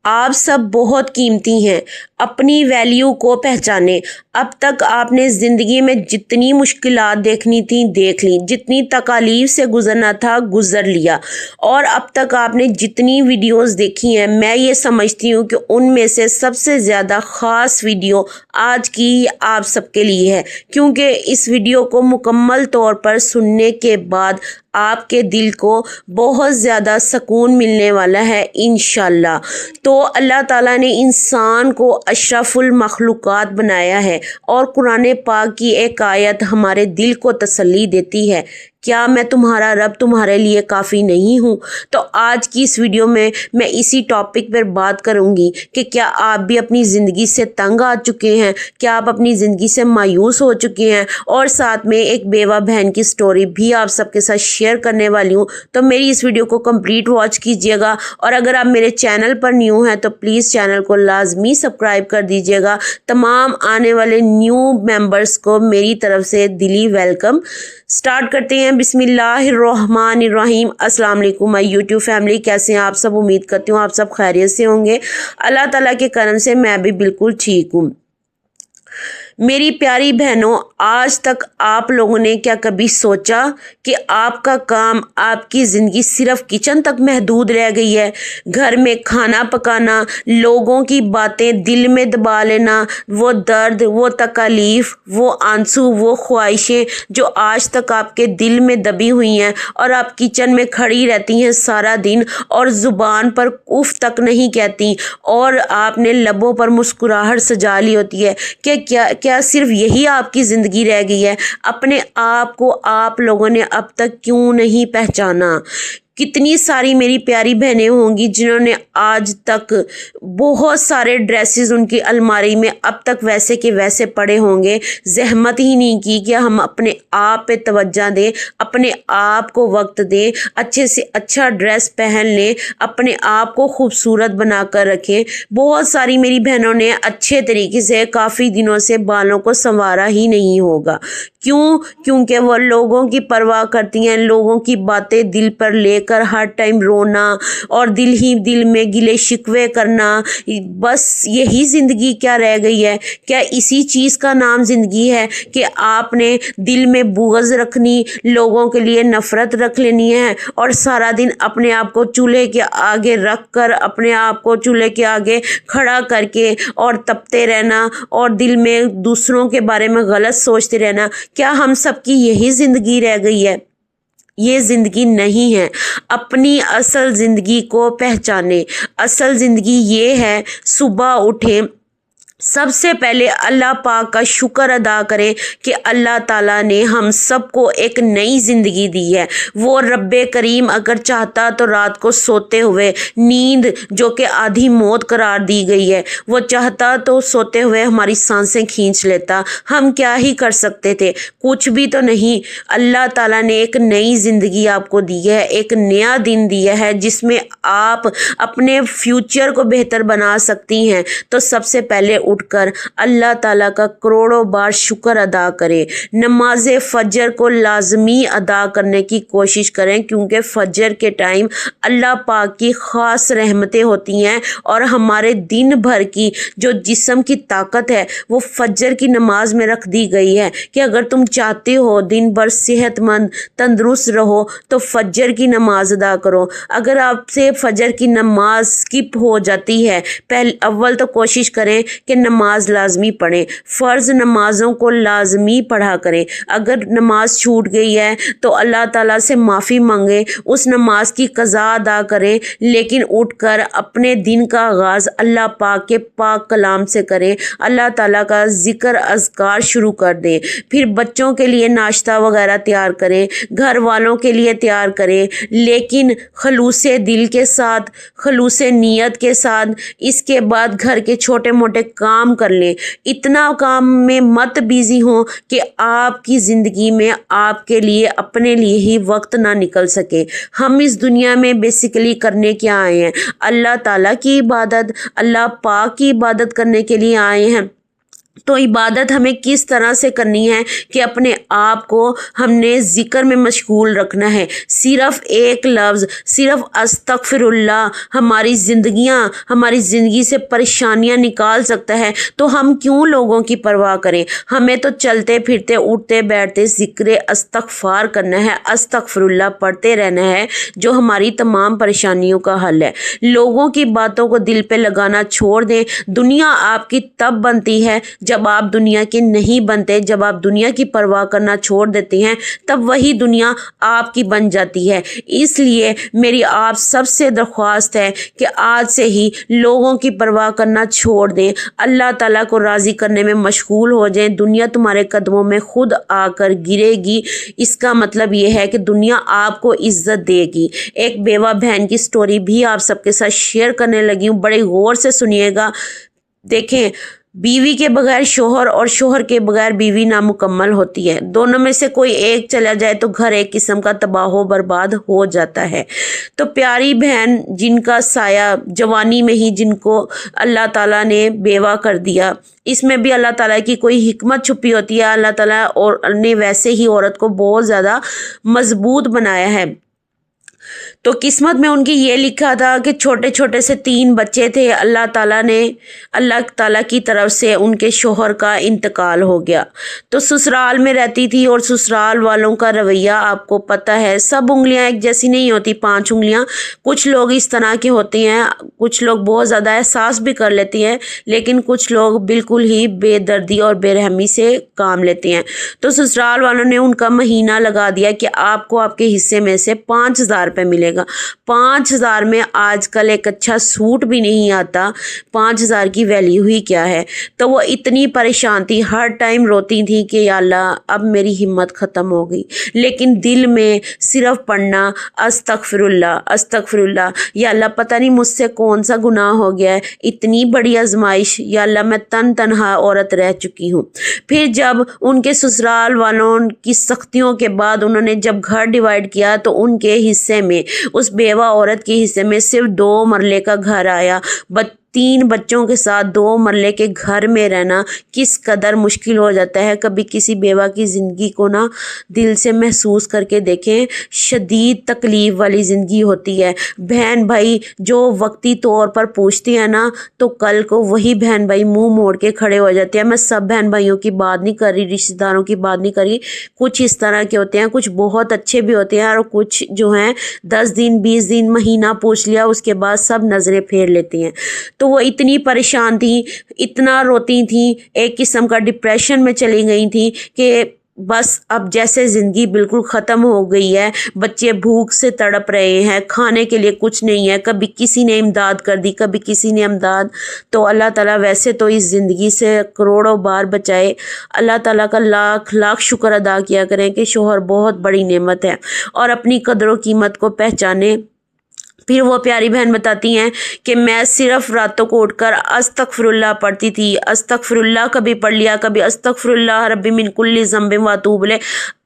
آپ سب بہت قیمتی ہیں، اپنی ویلیو کو پہچانیں۔ اب تک آپ نے زندگی میں جتنی مشکلات دیکھنی تھیں دیکھ لیں، جتنی تکالیف سے گزرنا تھا گزر لیا، اور اب تک آپ نے جتنی ویڈیوز دیکھی ہیں، میں یہ سمجھتی ہوں کہ ان میں سے سب سے زیادہ خاص ویڈیو آج کی آپ سب کے لیے ہے، کیونکہ اس ویڈیو کو مکمل طور پر سننے کے بعد آپ کے دل کو بہت زیادہ سکون ملنے والا ہے انشاءاللہ۔ تو اللہ تعالیٰ نے انسان کو اشرف المخلوقات بنایا ہے، اور قرآن پاک کی ایک آیت ہمارے دل کو تسلی دیتی ہے، کیا میں تمہارا رب تمہارے لیے کافی نہیں ہوں؟ تو آج کی اس ویڈیو میں اسی ٹاپک پر بات کروں گی کہ کیا آپ بھی اپنی زندگی سے تنگ آ چکے ہیں، کیا آپ اپنی زندگی سے مایوس ہو چکے ہیں، اور ساتھ میں ایک بیوہ بہن کی سٹوری بھی آپ سب کے ساتھ شیئر کرنے والی ہوں۔ تو میری اس ویڈیو کو کمپلیٹ واچ کیجیے گا، اور اگر آپ میرے چینل پر نیو ہیں تو پلیز چینل کو لازمی سبسکرائب کر دیجیے گا۔ تمام آنے والے نیو ممبرز کو میری طرف سے دلی ویلکم۔ سٹارٹ کرتے ہیں، بسم اللہ الرحمن الرحیم۔ السلام علیکم مائی یوٹیوب فیملی، کیسے ہیں آپ سب؟ امید کرتی ہوں آپ سب خیریت سے ہوں گے۔ اللہ تعالیٰ کے کرم سے میں بھی بالکل ٹھیک ہوں۔ میری پیاری بہنوں، آج تک آپ لوگوں نے کیا کبھی سوچا کہ آپ کا کام، آپ کی زندگی صرف کچن تک محدود رہ گئی ہے؟ گھر میں کھانا پکانا، لوگوں کی باتیں دل میں دبا لینا، وہ درد، وہ تکالیف، وہ آنسو، وہ خواہشیں جو آج تک آپ کے دل میں دبی ہوئی ہیں، اور آپ کچن میں کھڑی رہتی ہیں سارا دن اور زبان پر اف تک نہیں کہتی، اور آپ نے لبوں پر مسکراہٹ سجا لی ہوتی ہے کہ کیا صرف یہی آپ کی زندگی رہ گئی ہے؟ اپنے آپ کو آپ لوگوں نے اب تک کیوں نہیں پہچانا؟ کتنی ساری میری پیاری بہنیں ہوں گی جنہوں نے آج تک بہت سارے ڈریسز ان کی الماری میں اب تک ویسے کے ویسے پڑے ہوں گے، زحمت ہی نہیں کی کہ ہم اپنے آپ پہ توجہ دیں، اپنے آپ کو وقت دیں، اچھے سے اچھا ڈریس پہن لیں، اپنے آپ کو خوبصورت بنا کر رکھیں۔ بہت ساری میری بہنوں نے اچھے طریقے سے کافی دنوں سے بالوں کو سنوارا ہی نہیں ہوگا۔ کیونکہ وہ لوگوں کی پرواہ کرتی ہیں، لوگوں کی باتیں دل پر لے کر ہر ٹائم رونا اور دل ہی دل میں گلے شکوے کرنا۔ بس یہی زندگی کیا رہ گئی ہے؟ کیا اسی چیز کا نام زندگی ہے کہ آپ نے دل میں بغض رکھنی، لوگوں کے لیے نفرت رکھ لینی ہے، اور سارا دن اپنے آپ کو چولہے کے آگے رکھ کر، اپنے آپ کو چولہے کے آگے کھڑا کر کے اور تپتے رہنا، اور دل میں دوسروں کے بارے میں غلط سوچتے رہنا؟ کیا ہم سب کی یہی زندگی رہ گئی ہے؟ یہ زندگی نہیں ہے۔ اپنی اصل زندگی کو پہچانیں۔ اصل زندگی یہ ہے، صبح اٹھیں، سب سے پہلے اللہ پاک کا شکر ادا کریں کہ اللہ تعالیٰ نے ہم سب کو ایک نئی زندگی دی ہے۔ وہ رب کریم اگر چاہتا تو رات کو سوتے ہوئے نیند جو کہ آدھی موت قرار دی گئی ہے، وہ چاہتا تو سوتے ہوئے ہماری سانسیں کھینچ لیتا۔ ہم کیا ہی کر سکتے تھے؟ کچھ بھی تو نہیں۔ اللہ تعالیٰ نے ایک نئی زندگی آپ کو دی ہے، ایک نیا دن دیا ہے جس میں آپ اپنے فیوچر کو بہتر بنا سکتی ہیں۔ تو سب سے پہلے اٹھ کر اللہ تعالیٰ کا کروڑوں بار شکر ادا کریں۔ نماز فجر کو لازمی ادا کرنے کی کوشش کریں، کیونکہ فجر کے ٹائم اللہ پاک کی خاص رحمتیں ہوتی ہیں، اور ہمارے دن بھر کی جو جسم کی طاقت ہے وہ فجر کی نماز میں رکھ دی گئی ہے کہ اگر تم چاہتے ہو دن بھر صحت مند تندرست رہو تو فجر کی نماز ادا کرو۔ اگر آپ سے فجر کی نماز اسکپ ہو جاتی ہے، اول تو کوشش کریں کہ نماز لازمی پڑھیں، فرض نمازوں کو لازمی پڑھا کریں۔ اگر نماز چھوٹ گئی ہے تو اللہ تعالیٰ سے معافی مانگیں، اس نماز کی قضا ادا کریں، لیکن اٹھ کر اپنے دن کا آغاز اللہ پاک کے پاک کلام سے کریں، اللہ تعالیٰ کا ذکر اذکار شروع کر دیں۔ پھر بچوں کے لیے ناشتہ وغیرہ تیار کریں، گھر والوں کے لیے تیار کریں، لیکن خلوص دل کے ساتھ، خلوص نیت کے ساتھ۔ اس کے بعد گھر کے چھوٹے موٹے کام کر لیں۔ اتنا کام میں مت بیزی ہوں کہ آپ کی زندگی میں آپ کے لیے اپنے لیے ہی وقت نہ نکل سکے۔ ہم اس دنیا میں بیسیکلی کرنے کیا آئے ہیں؟ اللہ تعالیٰ کی عبادت، اللہ پاک کی عبادت کرنے کے لیے آئے ہیں۔ تو عبادت ہمیں کس طرح سے کرنی ہے کہ اپنے آپ کو ہم نے ذکر میں مشغول رکھنا ہے. صرف ایک لفظ، صرف استغفر اللہ ہماری زندگی سے پریشانیاں نکال سکتا ہے. تو ہم کیوں لوگوں کی پرواہ کریں؟ ہمیں تو چلتے پھرتے اٹھتے بیٹھتے ذکر استغفار کرنا ہے، استغفر اللہ پڑھتے رہنا ہے، جو ہماری تمام پریشانیوں کا حل ہے. لوگوں کی باتوں کو دل پہ لگانا چھوڑ دیں. دنیا آپ کی تب بنتی ہے جب آپ دنیا کے نہیں بنتے. جب آپ دنیا کی پرواہ کرنا چھوڑ دیتے ہیں تب وہی دنیا آپ کی بن جاتی ہے. اس لیے میری آپ سب سے درخواست ہے کہ آج سے ہی لوگوں کی پرواہ کرنا چھوڑ دیں، اللہ تعالیٰ کو راضی کرنے میں مشغول ہو جائیں. دنیا تمہارے قدموں میں خود آ کر گرے گی. اس کا مطلب یہ ہے کہ دنیا آپ کو عزت دے گی. ایک بیوہ بہن کی سٹوری بھی آپ سب کے ساتھ شیئر کرنے لگی ہوں، بڑے غور سے سنیے گا. دیکھیں، بیوی کے بغیر شوہر اور شوہر کے بغیر بیوی نامکمل ہوتی ہے. دونوں میں سے کوئی ایک چلا جائے تو گھر ایک قسم کا تباہ و برباد ہو جاتا ہے. تو پیاری بہن جن کا سایہ جوانی میں ہی جن کو اللہ تعالیٰ نے بیوہ کر دیا، اس میں بھی اللہ تعالیٰ کی کوئی حکمت چھپی ہوتی ہے. اللہ تعالیٰ اور نے ویسے ہی عورت کو بہت زیادہ مضبوط بنایا ہے. تو قسمت میں ان کی یہ لکھا تھا کہ چھوٹے چھوٹے سے 3 بچے تھے. اللہ تعالیٰ کی طرف سے ان کے شوہر کا انتقال ہو گیا. تو سسرال میں رہتی تھی، اور سسرال والوں کا رویہ آپ کو پتہ ہے، سب انگلیاں ایک جیسی نہیں ہوتی، 5 انگلیاں. کچھ لوگ اس طرح کے ہوتے ہیں، کچھ لوگ بہت زیادہ احساس بھی کر لیتے ہیں، لیکن کچھ لوگ بالکل ہی بے دردی اور بے رحمی سے کام لیتے ہیں. تو سسرال والوں نے ان کا مہینہ لگا دیا کہ آپ کو آپ کے حصے میں سے 5,000 روپے ملے گا. 5,000 میں آج کل ایک اچھا سوٹ بھی نہیں آتا. 5,000 کی ویلیو ہی کیا ہے. تو وہ اتنی پریشان تھی، ہر ٹائم روتی تھی کہ یا اللہ اب میری ہمت ختم ہو گئی. لیکن دل میں صرف پڑھنا استغفر اللہ، یا اللہ پتہ نہیں مجھ سے کون سا گناہ ہو گیا ہے، اتنی بڑی آزمائش، یا اللہ میں تنہا عورت رہ چکی ہوں. پھر جب ان کے سسرال والوں کی سختیوں کے بعد انہوں نے جب گھر ڈیوائیڈ کیا تو ان کے حصے میں، اس بیوہ عورت کے حصے میں صرف 2 مرلے کا گھر آیا. 3 بچوں کے ساتھ 2 مرلے کے گھر میں رہنا کس قدر مشکل ہو جاتا ہے. کبھی کسی بیوہ کی زندگی کو نا دل سے محسوس کر کے دیکھیں، شدید تکلیف والی زندگی ہوتی ہے. بہن بھائی جو وقتی طور پر پوچھتے ہیں نا، تو کل کو وہی بہن بھائی منہ موڑ کے کھڑے ہو جاتے ہیں. میں سب بہن بھائیوں کی بات نہیں کر رہی، رشتہ داروں کی بات نہیں کر رہی. کچھ اس طرح کے ہوتے ہیں، کچھ بہت اچھے بھی ہوتے ہیں، اور کچھ جو ہیں 10 دن 20 دن مہینہ پوچھ لیا اس کے بعد سب نظریں پھیر لیتے ہیں. تو وہ اتنی پریشان تھیں، اتنا روتی تھیں، ایک قسم کا ڈپریشن میں چلی گئی تھیں کہ بس اب جیسے زندگی بالکل ختم ہو گئی ہے. بچے بھوک سے تڑپ رہے ہیں، کھانے کے لیے کچھ نہیں ہے. کبھی کسی نے امداد کر دی، کبھی کسی نے امداد. تو اللہ تعالیٰ ویسے تو اس زندگی سے کروڑوں بار بچائے. اللہ تعالیٰ کا لاکھ لاکھ شکر ادا کیا کریں کہ شوہر بہت بڑی نعمت ہے، اور اپنی قدر و قیمت کو پہچانے. پھر وہ پیاری بہن بتاتی ہیں کہ میں صرف راتوں کو اٹھ کر استغفر اللہ پڑھتی تھی. استغفر اللہ کبھی پڑھ لیا، کبھی استغفر اللہ ربی من کل ذنب و اتوب الیہ.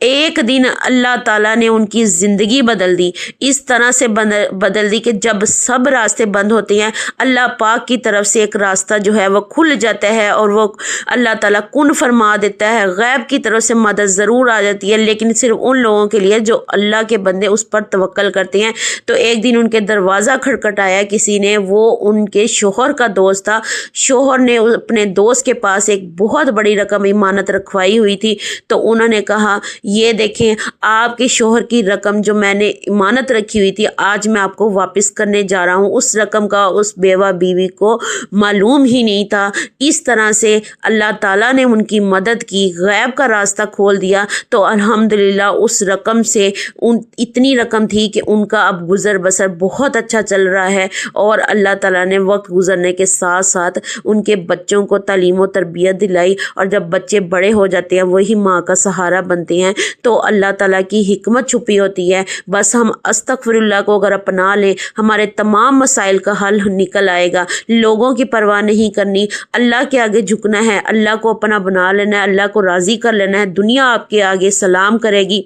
ایک دن اللہ تعالیٰ نے ان کی زندگی بدل دی، اس طرح سے بدل دی کہ جب سب راستے بند ہوتے ہیں، اللہ پاک کی طرف سے ایک راستہ جو ہے وہ کھل جاتا ہے، اور وہ اللہ تعالیٰ کن فرما دیتا ہے. غیب کی طرف سے مدد ضرور آ جاتی ہے، لیکن صرف ان لوگوں کے لیے جو اللہ کے بندے اس پر توکل کرتے ہیں. تو ایک دن ان کے دروازہ کھٹکھٹایا کسی نے، وہ ان کے شوہر کا دوست تھا. شوہر نے اپنے دوست کے پاس ایک بہت بڑی رقم امانت رکھوائی ہوئی تھی. تو انہوں نے کہا یہ دیکھیں آپ کے شوہر کی رقم جو میں نے امانت رکھی ہوئی تھی، آج میں آپ کو واپس کرنے جا رہا ہوں. اس رقم کا اس بیوہ بیوی کو معلوم ہی نہیں تھا. اس طرح سے اللہ تعالیٰ نے ان کی مدد کی، غیب کا راستہ کھول دیا. تو الحمدللہ اس رقم سے اتنی رقم تھی کہ ان کا اب گزر بسر بہت اچھا چل رہا ہے. اور اللہ تعالیٰ نے وقت گزرنے کے ساتھ ساتھ ان کے بچوں کو تعلیم و تربیت دلائی. اور جب بچے بڑے ہو جاتے ہیں وہی ماں کا سہارا بنتے ہیں. تو اللہ تعالیٰ کی حکمت چھپی ہوتی ہے. بس ہم استغفر اللہ کو اگر اپنا لیں، ہمارے تمام مسائل کا حل نکل آئے گا. لوگوں کی پرواہ نہیں کرنی، اللہ کے آگے جھکنا ہے، اللہ کو اپنا بنا لینا ہے، اللہ کو راضی کر لینا ہے. دنیا آپ کے آگے سلام کرے گی.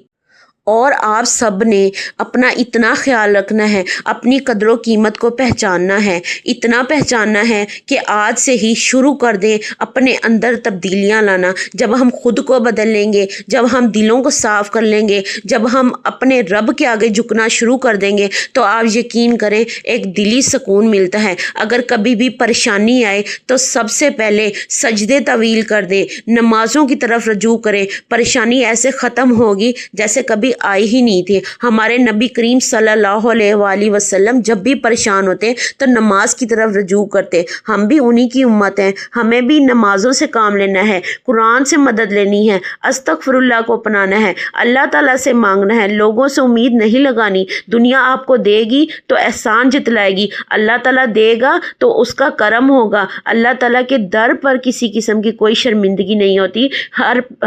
اور آپ سب نے اپنا اتنا خیال رکھنا ہے، اپنی قدر و قیمت کو پہچاننا ہے، اتنا پہچاننا ہے کہ آج سے ہی شروع کر دیں اپنے اندر تبدیلیاں لانا۔ جب ہم خود کو بدل لیں گے، جب ہم دلوں کو صاف کر لیں گے، جب ہم اپنے رب کے آگے جھکنا شروع کر دیں گے تو آپ یقین کریں ایک دلی سکون ملتا ہے۔ اگر کبھی بھی پریشانی آئے تو سب سے پہلے سجدے طویل کر دیں، نمازوں کی طرف رجوع کریں، پریشانی ایسے ختم ہوگی جیسے کبھی آئی ہی نہیں تھی۔ ہمارے نبی کریم صلی اللہ علیہ وآلہ وسلم جب بھی پریشان ہوتے تو نماز کی طرف رجوع کرتے۔ ہم بھی انہی کی امت ہیں، ہمیں بھی نمازوں سے کام لینا ہے، قرآن سے مدد لینی ہے، استغفر اللہ کو اپنانا ہے، اللہ تعالیٰ سے مانگنا ہے، لوگوں سے امید نہیں لگانی۔ دنیا آپ کو دے گی تو احسان جتلائے گی، اللہ تعالیٰ دے گا تو اس کا کرم ہوگا۔ اللہ تعالیٰ کے در پر کسی قسم کی کوئی شرمندگی نہیں ہوتی۔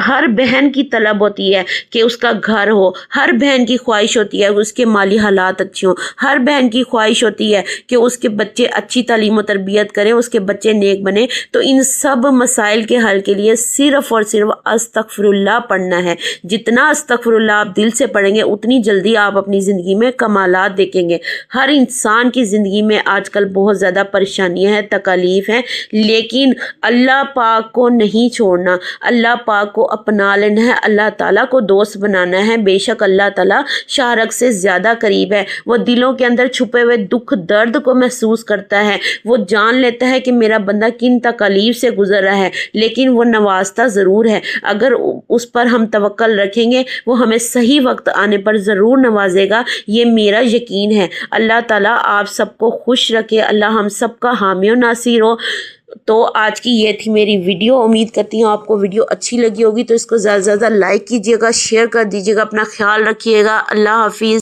ہر بہن کی طلب ہوتی ہے کہ اس کا گھر ہو، ہر بہن کی خواہش ہوتی ہے اس کے مالی حالات اچھے ہوں، ہر بہن کی خواہش ہوتی ہے کہ اس کے بچے اچھی تعلیم و تربیت کریں، اس کے بچے نیک بنیں۔ تو ان سب مسائل کے حل کے لیے صرف اور صرف استغفر اللہ پڑھنا ہے۔ جتنا استغفر اللہ آپ دل سے پڑھیں گے اتنی جلدی آپ اپنی زندگی میں کمالات دیکھیں گے۔ ہر انسان کی زندگی میں آج کل بہت زیادہ پریشانیاں ہیں، تکالیف ہیں، لیکن اللہ پاک کو نہیں چھوڑنا، اللہ پاک کو اپنا لینا ہے، اللہ تعالیٰ کو دوست بنانا ہے۔ بے شک اللہ تعالیٰ شارک سے زیادہ قریب ہے، وہ دلوں کے اندر چھپے ہوئے دکھ درد کو محسوس کرتا ہے، وہ جان لیتا ہے کہ میرا بندہ کن تکالیف سے گزر رہا ہے، لیکن وہ نوازتا ضرور ہے۔ اگر اس پر ہم توکل رکھیں گے وہ ہمیں صحیح وقت آنے پر ضرور نوازے گا، یہ میرا یقین ہے۔ اللہ تعالیٰ آپ سب کو خوش رکھے، اللہ ہم سب کا حامی و ناصر ہو۔ تو آج کی یہ تھی میری ویڈیو، امید کرتی ہوں آپ کو ویڈیو اچھی لگی ہوگی، تو اس کو زیادہ سے زیادہ لائک کیجیے گا، شیئر کر دیجیے گا، اپنا خیال رکھیے گا۔ اللہ حافظ۔